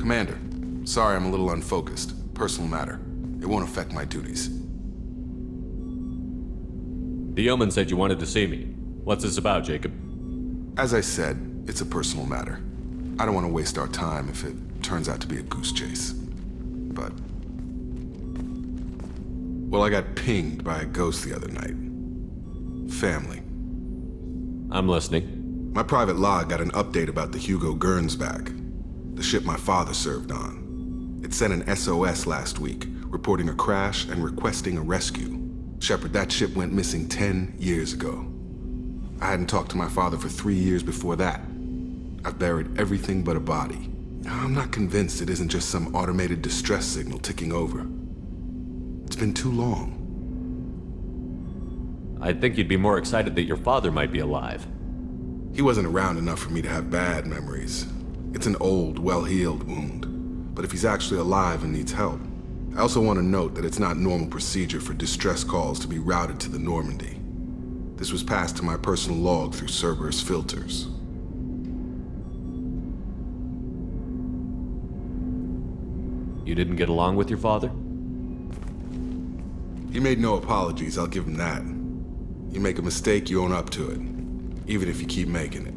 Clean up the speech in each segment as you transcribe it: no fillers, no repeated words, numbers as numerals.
Commander, sorry I'm a little unfocused. Personal matter. It won't affect my duties. The yeoman said you wanted to see me. What's this about, Jacob? As I said, it's a personal matter. I don't want to waste our time if it turns out to be a goose chase. But... well, I got pinged by a ghost the other night. Family. I'm listening. My private log got an update about the Hugo Gernsback, the ship my father served on. It sent an SOS last week, reporting a crash and requesting a rescue. Shepard, that ship went missing 10 years ago. I hadn't talked to my father for 3 years before that. I've buried everything but a body. I'm not convinced it isn't just some automated distress signal ticking over. It's been too long. I'd think you'd be more excited that your father might be alive. He wasn't around enough for me to have bad memories. It's an old, well-healed wound. But if he's actually alive and needs help, I also want to note that it's not normal procedure for distress calls to be routed to the Normandy. This was passed to my personal log through Cerberus filters. You didn't get along with your father? He made no apologies, I'll give him that. You make a mistake, you own up to it, even if you keep making it.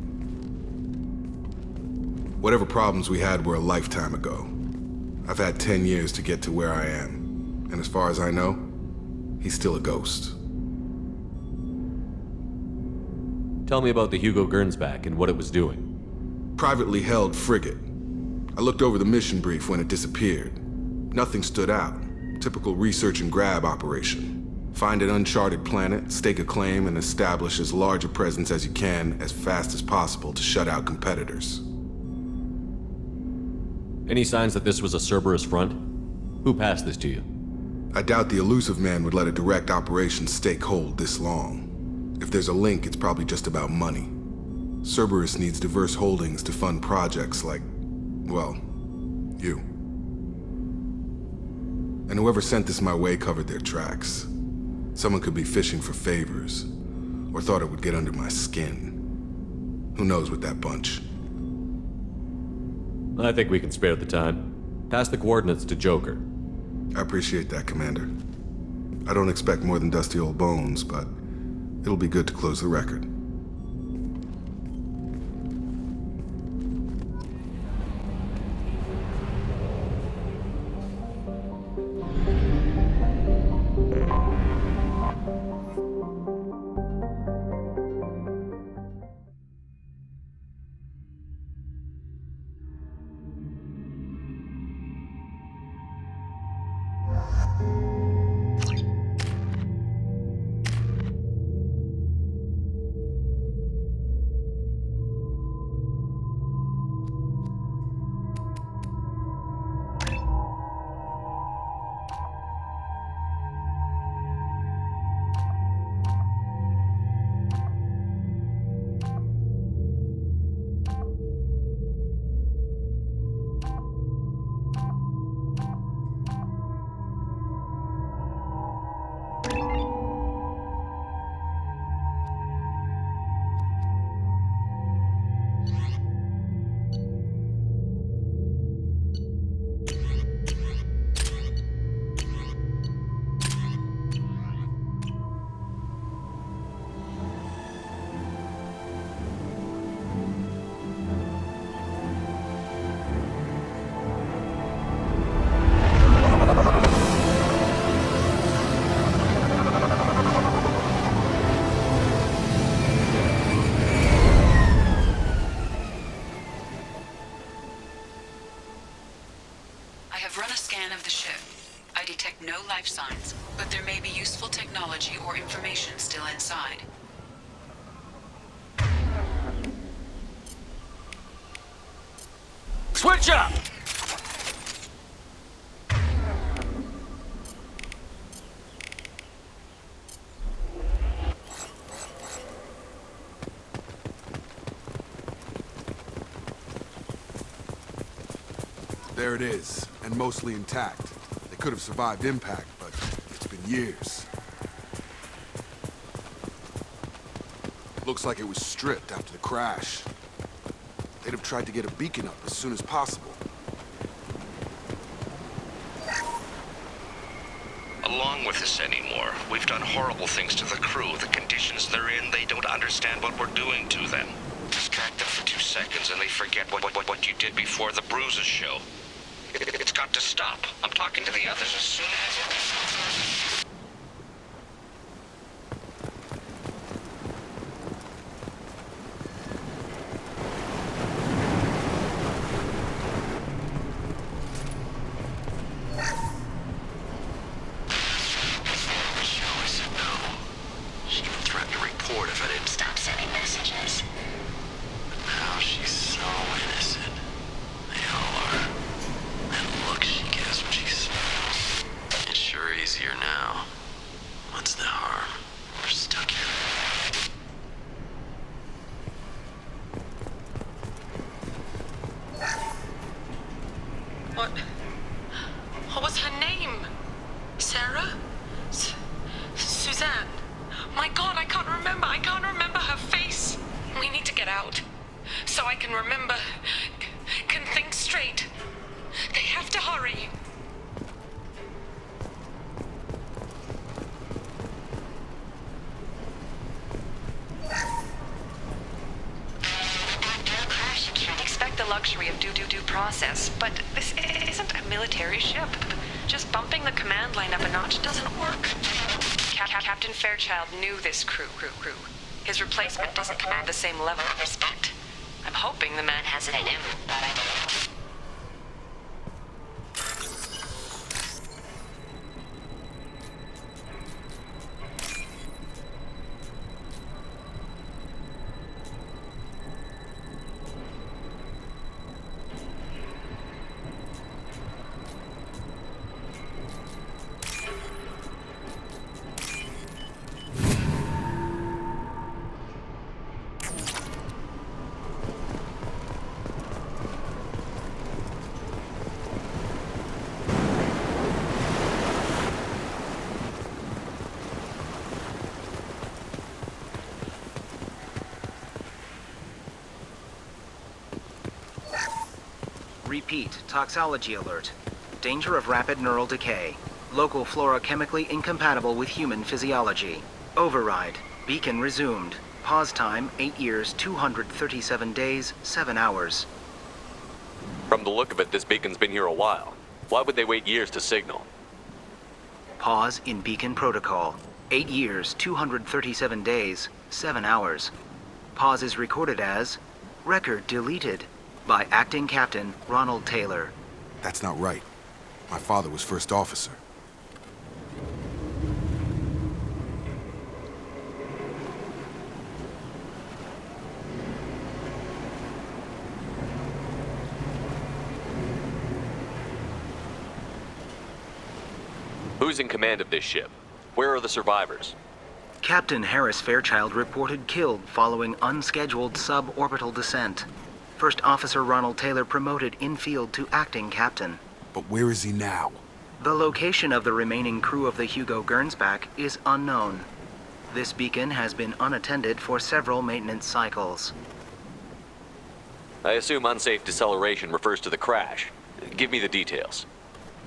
Whatever problems we had were a lifetime ago. I've had 10 years to get to where I am, and as far as I know, he's still a ghost. Tell me about the Hugo Gernsback and what it was doing. Privately held frigate. I looked over the mission brief when it disappeared. Nothing stood out. Typical research and grab operation. Find an uncharted planet, stake a claim, and establish as large a presence as you can as fast as possible to shut out competitors. Any signs that this was a Cerberus front? Who passed this to you? I doubt the elusive man would let a direct operation stake hold this long. If there's a link, it's probably just about money. Cerberus needs diverse holdings to fund projects like, well, you. And whoever sent this my way covered their tracks. Someone could be fishing for favors, or thought it would get under my skin. Who knows with that bunch? I think we can spare the time. Pass the coordinates to Joker. I appreciate that, Commander. I don't expect more than dusty old bones, but it'll be good to close the record. Life signs, but there may be useful technology or information still inside. Switch up! There it is, and mostly intact. Could have survived impact, but it's been years. Looks like it was stripped after the crash. They'd have tried to get a beacon up as soon as possible. along with this anymore. We've done horrible things to the crew. The conditions they're in, they don't understand what we're doing to them. Distract them for 2 seconds and they forget what you did before the bruises show. It's got to stop. I'm talking to the others as soon as... What was her name? Sarah? Suzanne? My God, I can't remember. I can't remember her face. We need to get out. So I can remember. Can think straight. They have to hurry. The luxury of due process, but this isn't a military ship. Just bumping the command line up a notch doesn't work. Captain Fairchild knew this crew. His replacement doesn't command the same level of respect. I'm hoping the man has it in him, but I don't. Repeat, toxology alert. Danger of rapid neural decay. Local flora chemically incompatible with human physiology. Override. Beacon resumed. Pause time, 8 years, 237 days, 7 hours. From the look of it, this beacon's been here a while. Why would they wait years to signal? Pause in beacon protocol. 8 years, 237 days, 7 hours. Pause is recorded as record deleted by Acting Captain Ronald Taylor. That's not right. My father was first officer. Who's in command of this ship? Where are the survivors? Captain Harris Fairchild reported killed following unscheduled suborbital descent. First Officer Ronald Taylor promoted in-field to acting captain. But where is he now? The location of the remaining crew of the Hugo Gernsback is unknown. This beacon has been unattended for several maintenance cycles. I assume unsafe deceleration refers to the crash. Give me the details.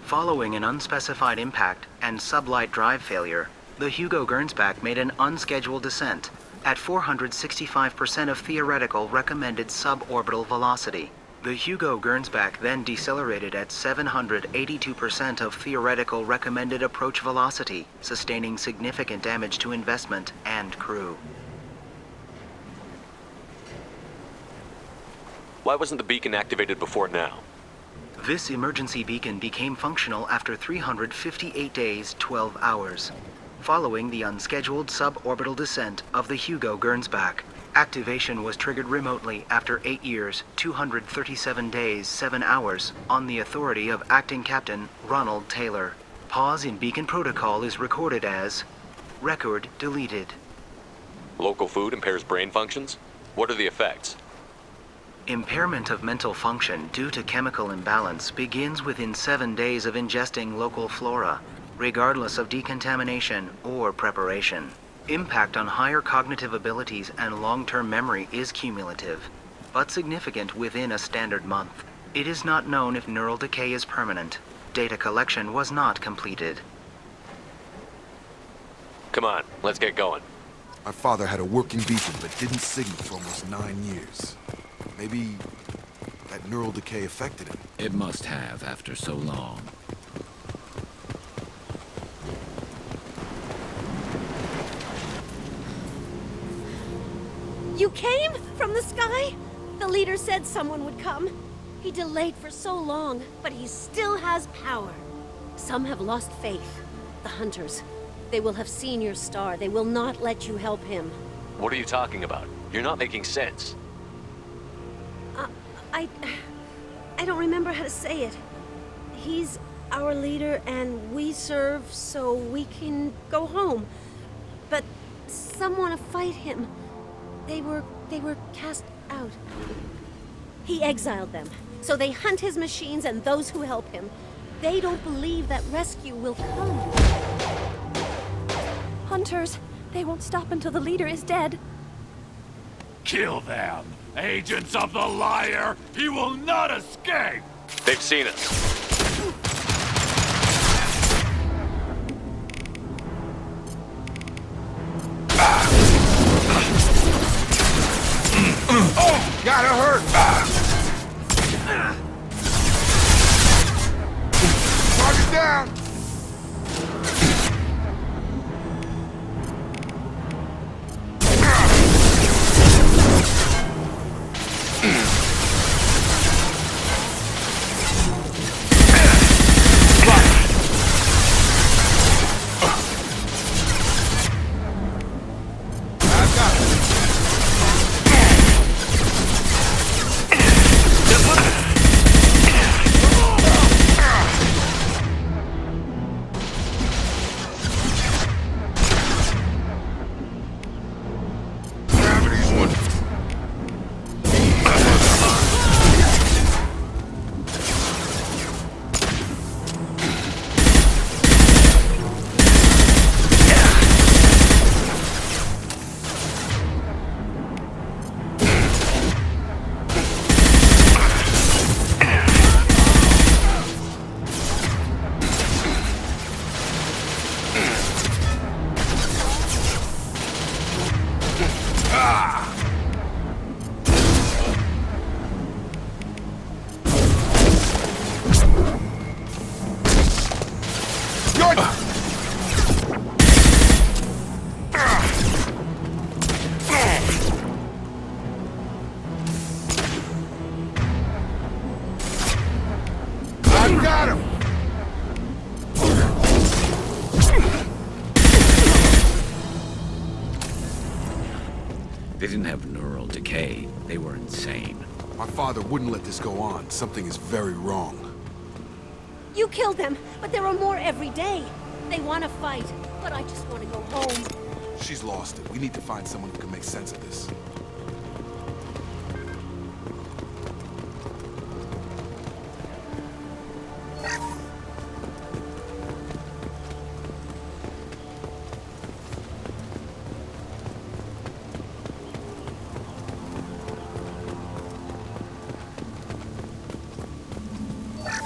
Following an unspecified impact and sublight drive failure, the Hugo Gernsback made an unscheduled descent at 465% of theoretical recommended suborbital velocity. The Hugo Gernsback then decelerated at 782% of theoretical recommended approach velocity, sustaining significant damage to investment and crew. Why wasn't the beacon activated before now? This emergency beacon became functional after 358 days, 12 hours. Following the unscheduled suborbital descent of the Hugo Gernsback, activation was triggered remotely after 8 years, 237 days, 7 hours on the authority of Acting Captain Ronald Taylor. Pause in beacon protocol is recorded as record deleted. Local food impairs brain functions? What are the effects? Impairment of mental function due to chemical imbalance begins within 7 days of ingesting local flora, regardless of decontamination or preparation. Impact on higher cognitive abilities and long-term memory is cumulative, but significant within a standard month. It is not known if neural decay is permanent. Data collection was not completed. Come on, let's get going. My father had a working beacon, but didn't signal for almost 9 years. Maybe that neural decay affected him. It must have after so long. You came from the sky? The leader said someone would come. He delayed for so long, but he still has power. Some have lost faith. The hunters. They will have seen your star. They will not let you help him. What are you talking about? You're not making sense. I don't remember how to say it. He's our leader and we serve so we can go home. But some want to fight him. They were cast out. He exiled them, so they hunt his machines and those who help him. They don't believe that rescue will come. Hunters, they won't stop until the leader is dead. Kill them! Agents of the liar! He will not escape! They've seen us. Oh! Gotta hurt! Target down! They didn't have neural decay. They were insane. My father wouldn't let this go on. Something is very wrong. You killed them, but there are more every day. They want to fight, but I just want to go home. She's lost it. We need to find someone who can make sense of this.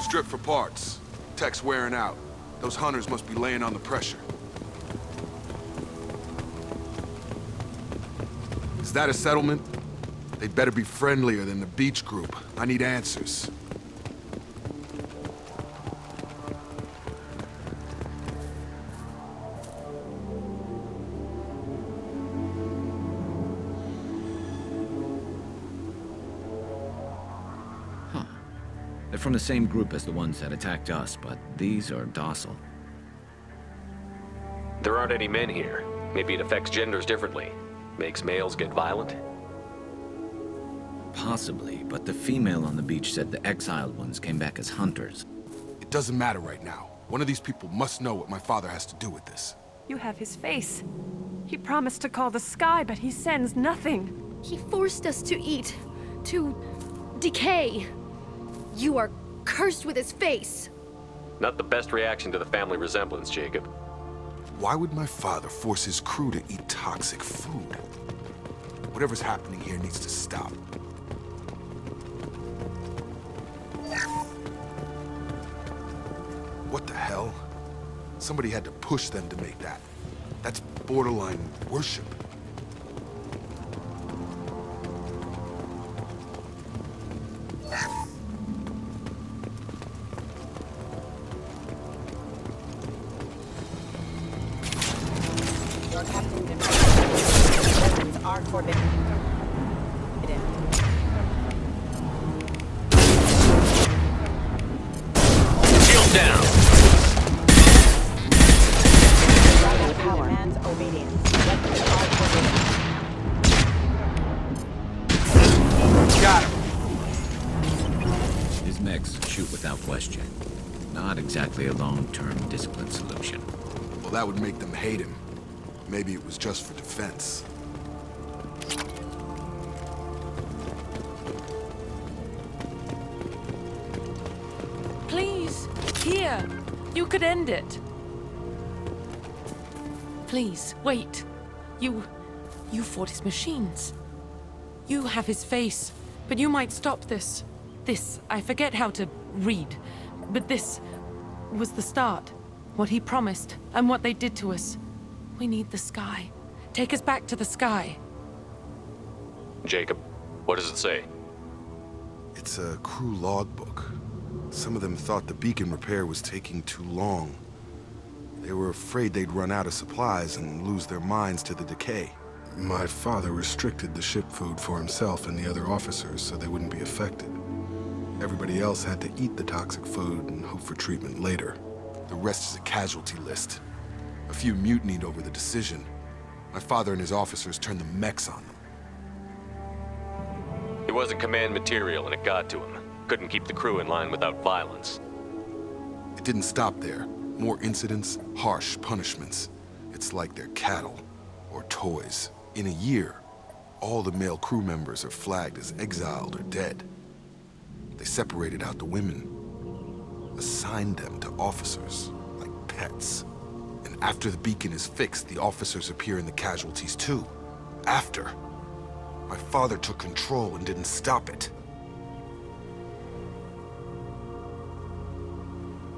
Strip for parts. Tech's wearing out. Those hunters must be laying on the pressure. Is that a settlement? They'd better be friendlier than the beach group. I need answers. They're from the same group as the ones that attacked us, but these are docile. There aren't any men here. Maybe it affects genders differently. Makes males get violent? Possibly, but the female on the beach said the exiled ones came back as hunters. It doesn't matter right now. One of these people must know what my father has to do with this. You have his face. He promised to call the sky, but he sends nothing. He forced us to eat, to decay. You are cursed with his face. Not the best reaction to the family resemblance, Jacob. Why would my father force his crew to eat toxic food? Whatever's happening here needs to stop. What the hell? Somebody had to push them to make that. That's borderline worship. Your captain weapons are forbidden. Shield down. Power. Demands obedience. Weapons are forbidden. Got him. His mechs shoot without question. Not exactly a long-term discipline solution. Well, that would make them hate him. Maybe it was just for defense. Please, here. You could end it. Please, wait. You fought his machines. You have his face, but you might stop this. This, I forget how to read, but this was the start. What he promised, and what they did to us. We need the sky. Take us back to the sky. Jacob, what does it say? It's a crew logbook. Some of them thought the beacon repair was taking too long. They were afraid they'd run out of supplies and lose their minds to the decay. My father restricted the ship food for himself and the other officers so they wouldn't be affected. Everybody else had to eat the toxic food and hope for treatment later. The rest is a casualty list. A few mutinied over the decision. My father and his officers turned the mechs on them. It wasn't command material and it got to him. Couldn't keep the crew in line without violence. It didn't stop there. More incidents, harsh punishments. It's like they're cattle or toys. In a year, all the male crew members are flagged as exiled or dead. They separated out the women, assigned them to officers like pets. And after the beacon is fixed, the officers appear in the casualties too. After. My father took control and didn't stop it.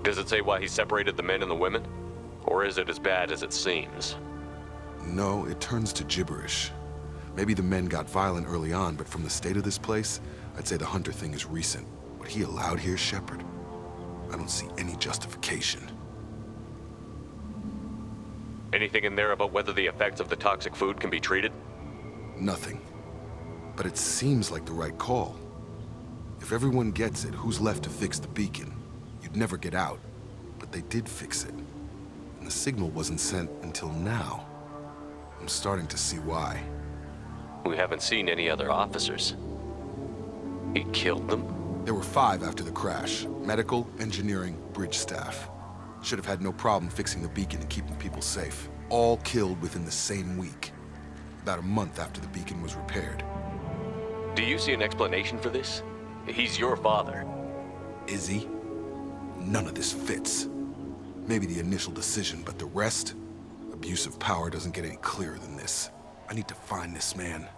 Does it say why he separated the men and the women? Or is it as bad as it seems? No, it turns to gibberish. Maybe the men got violent early on, but from the state of this place, I'd say the Hunter thing is recent. What he allowed here, Shepard, I don't see any justification. Anything in there about whether the effects of the toxic food can be treated? Nothing. But it seems like the right call. If everyone gets it, who's left to fix the beacon? You'd never get out. But they did fix it. And the signal wasn't sent until now. I'm starting to see why. We haven't seen any other officers. He killed them? There were 5 after the crash. Medical, engineering, bridge staff. Should have had no problem fixing the beacon and keeping people safe. All killed within the same week. About a month after the beacon was repaired. Do you see an explanation for this? He's your father. Is he? None of this fits. Maybe the initial decision, but the rest? Abuse of power doesn't get any clearer than this. I need to find this man.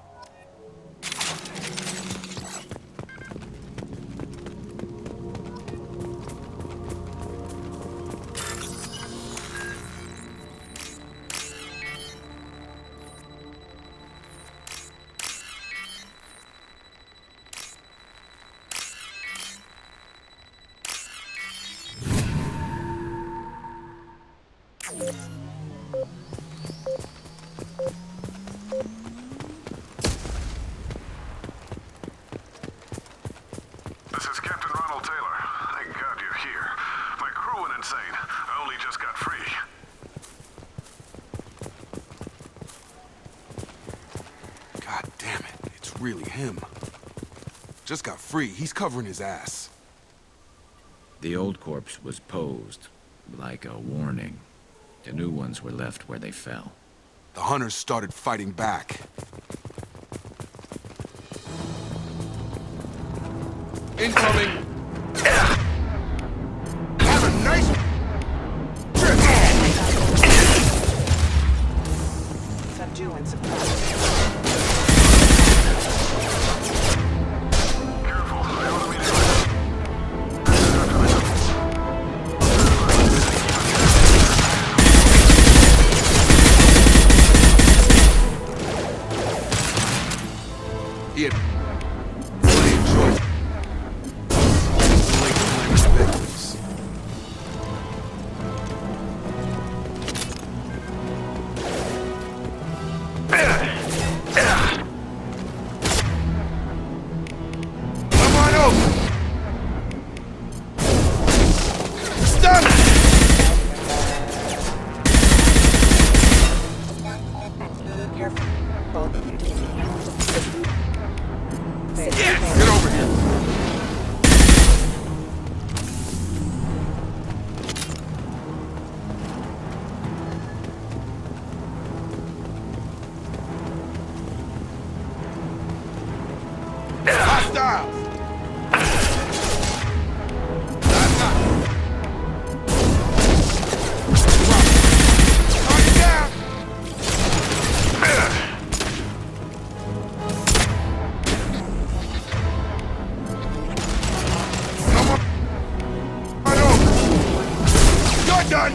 This is Captain Ronald Taylor. Thank God you're here. My crew went insane. I only just got free. God damn it, it's really him. Just got free, he's covering his ass. The old corpse was posed, like a warning. The new ones were left where they fell. The hunters started fighting back. Incoming! Have a nice trip! Subdue and suppress. get really enjoy victims. Come on over. Stun! Careful. Get over here. Hostiles! Target down! Come on! Right over! You're done!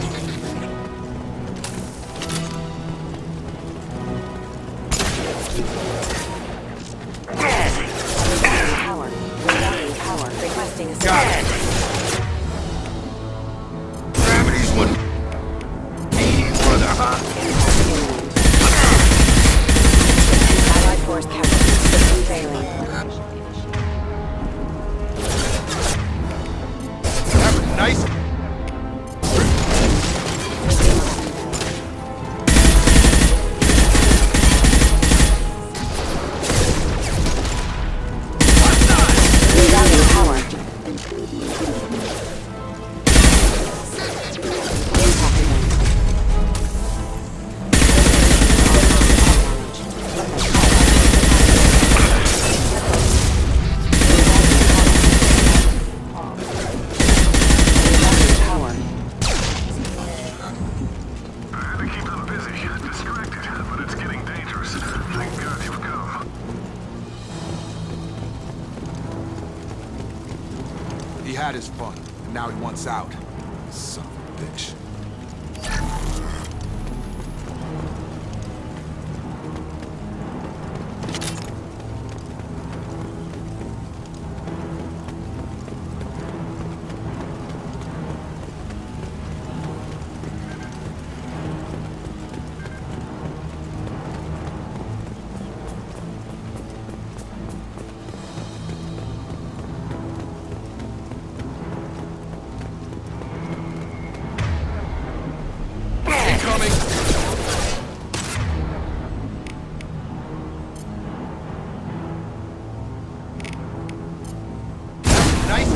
Power. Regaining power. Requesting assistance. Gravity's one. Brother, huh? Allied force captured. System failing. Have a nice. Regaining power. Impact event. Power. I had to keep them busy, distracted, but it's getting dangerous. Thank God you've come. He had his fun, and now he wants out. Son of a bitch. Incoming! Nice!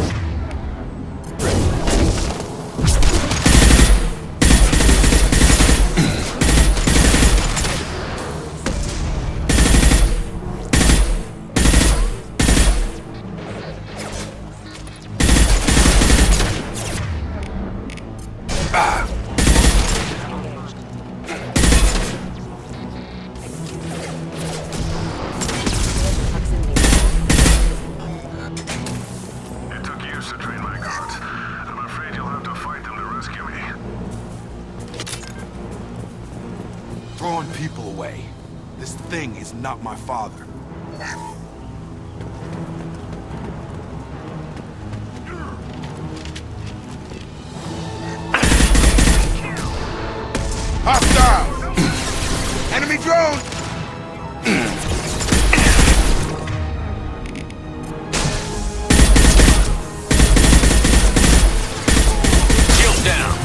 It took years to train my guards. I'm afraid you'll have to fight them to rescue me. Throwing people away. This thing is not my father. Hostile! Enemy drone! Shield down.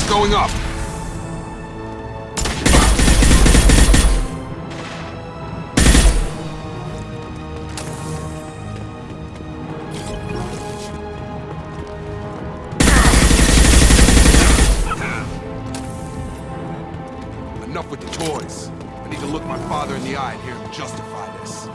Going up. look my father in the eye and hear him justify this.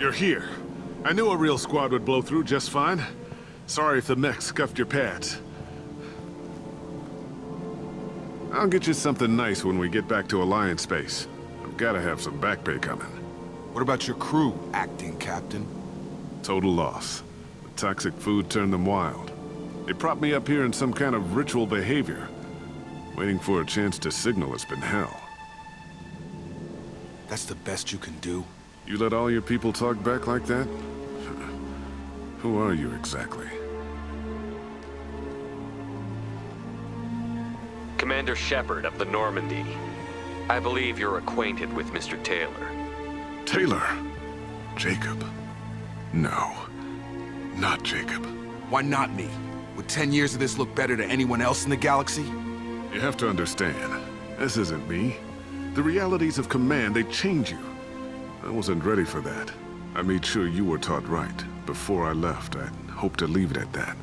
You're here. I knew a real squad would blow through just fine. Sorry if the mech scuffed your pads. I'll get you something nice when we get back to Alliance space. I've gotta have some back pay coming. What about your crew, acting captain? Total loss. The toxic food turned them wild. They propped me up here in some kind of ritual behavior. Waiting for a chance to signal has been hell. That's the best you can do? You let all your people talk back like that? Who are you exactly? Commander Shepard of the Normandy. I believe you're acquainted with Mr. Taylor. Taylor? Jacob? No. Not Jacob. Why not me? Would 10 years of this look better to anyone else in the galaxy? You have to understand, this isn't me. The realities of command, they change you. I wasn't ready for that. I made sure you were taught right. Before I left, I hoped to leave it at that.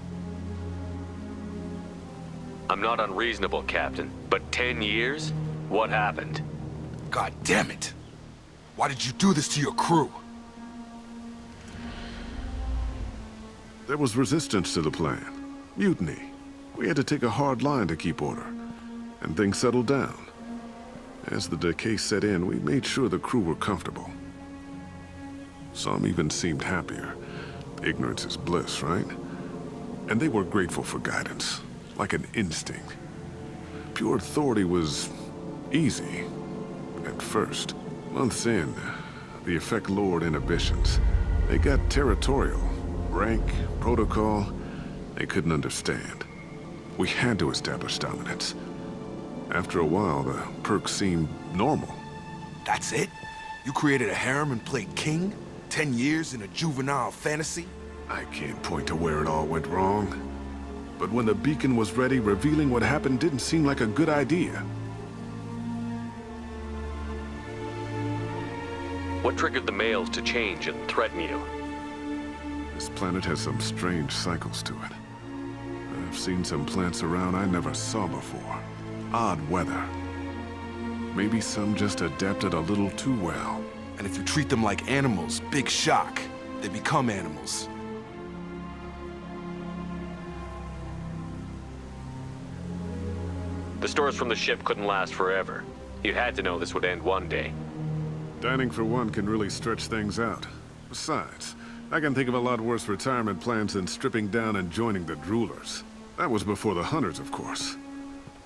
I'm not unreasonable, Captain, but 10 years? What happened? God damn it! Why did you do this to your crew? There was resistance to the plan. Mutiny. We had to take a hard line to keep order. And things settled down. As the decay set in, we made sure the crew were comfortable. Some even seemed happier. Ignorance is bliss, right? And they were grateful for guidance, like an instinct. Pure authority was easy, at first. Months in, the effect lowered inhibitions. They got territorial. Rank, protocol, they couldn't understand. We had to establish dominance. After a while, the perks seemed normal. That's it? You created a harem and played king? 10 years in a juvenile fantasy? I can't point to where it all went wrong. But when the beacon was ready, revealing what happened didn't seem like a good idea. What triggered the males to change and threaten you? This planet has some strange cycles to it. I've seen some plants around I never saw before. Odd weather. Maybe some just adapted a little too well. And if you treat them like animals, big shock. They become animals. The stores from the ship couldn't last forever. You had to know this would end one day. Dining for one can really stretch things out. Besides, I can think of a lot worse retirement plans than stripping down and joining the droolers. That was before the hunters, of course.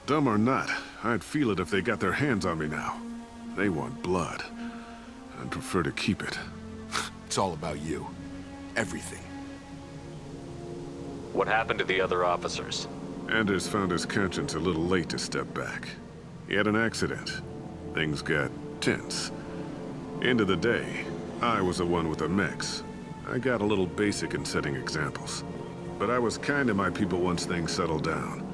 Dumb or not, I'd feel it if they got their hands on me now. They want blood. I'd prefer to keep it. It's all about you. Everything. What happened to the other officers? Anders found his conscience a little late to step back. He had an accident. Things got tense. End of the day, I was the one with the mechs. I got a little basic in setting examples. But I was kind to my people once things settled down.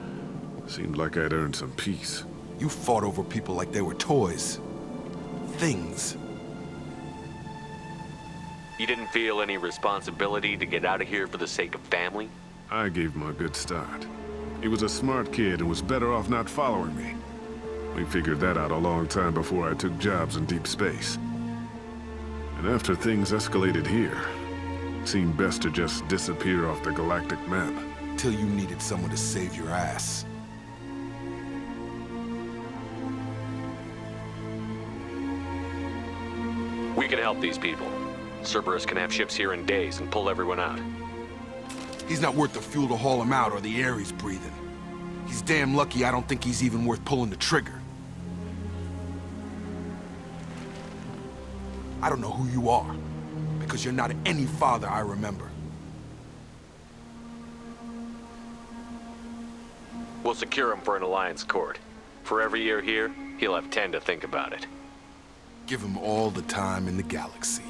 Seemed like I'd earned some peace. You fought over people like they were toys. Things. You didn't feel any responsibility to get out of here for the sake of family? I gave him a good start. He was a smart kid and was better off not following me. We figured that out a long time before I took jobs in deep space. And after things escalated here, it seemed best to just disappear off the galactic map. Till you needed someone to save your ass. We can help these people. Cerberus can have ships here in days and pull everyone out. He's not worth the fuel to haul him out or the air he's breathing. He's damn lucky I don't think he's even worth pulling the trigger. I don't know who you are, because you're not any father I remember. We'll secure him for an alliance court. For every year here, he'll have 10 to think about it. Give him all the time in the galaxy.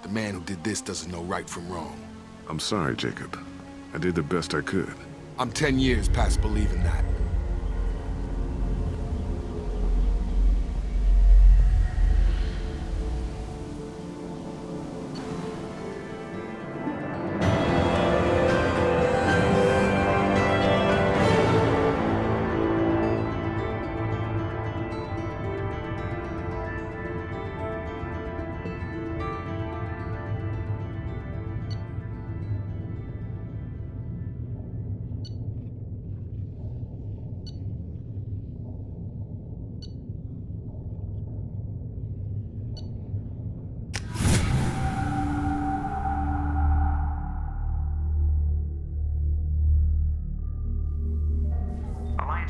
The man who did this doesn't know right from wrong. I'm sorry, Jacob. I did the best I could. I'm 10 years past believing that.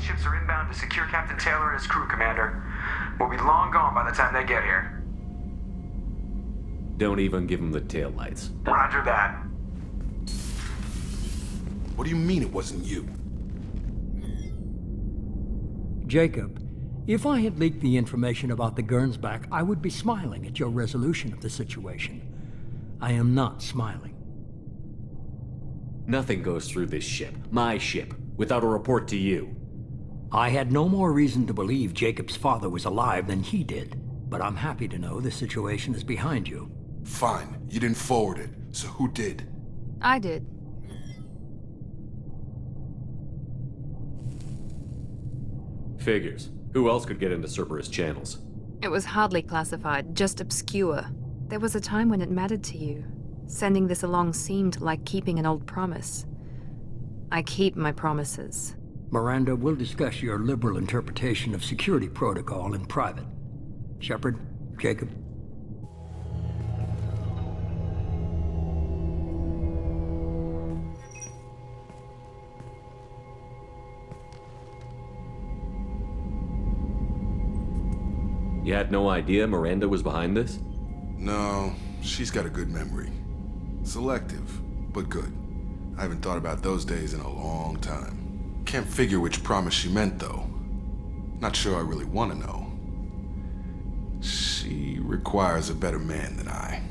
Ships are inbound to secure Captain Taylor and his crew, Commander. We'll be long gone by the time they get here. Don't even give him the taillights. Roger that. What do you mean it wasn't you? Jacob, if I had leaked the information about the Gernsback, I would be smiling at your resolution of the situation. I am not smiling. Nothing goes through this ship, my ship, without a report to you. I had no more reason to believe Jacob's father was alive than he did, but I'm happy to know the situation is behind you. Fine. You didn't forward it, so who did? I did. Figures. Who else could get into Cerberus channels? It was hardly classified, just obscure. There was a time when it mattered to you. Sending this along seemed like keeping an old promise. I keep my promises. Miranda, we'll discuss your liberal interpretation of security protocol in private. Shepard, Jacob. You had no idea Miranda was behind this? No, she's got a good memory. Selective, but good. I haven't thought about those days in a long time. Can't figure which promise she meant, though. Not sure I really want to know. She requires a better man than I.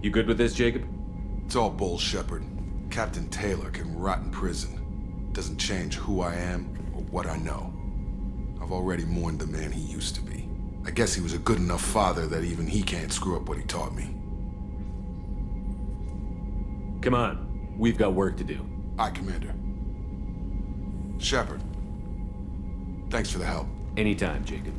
You good with this, Jacob? It's all bull, Shepard. Captain Taylor can rot in prison. Doesn't change who I am or what I know. I've already mourned the man he used to be. I guess he was a good enough father that even he can't screw up what he taught me. Come on. We've got work to do. Aye, Commander. Shepard, thanks for the help. Anytime, Jacob.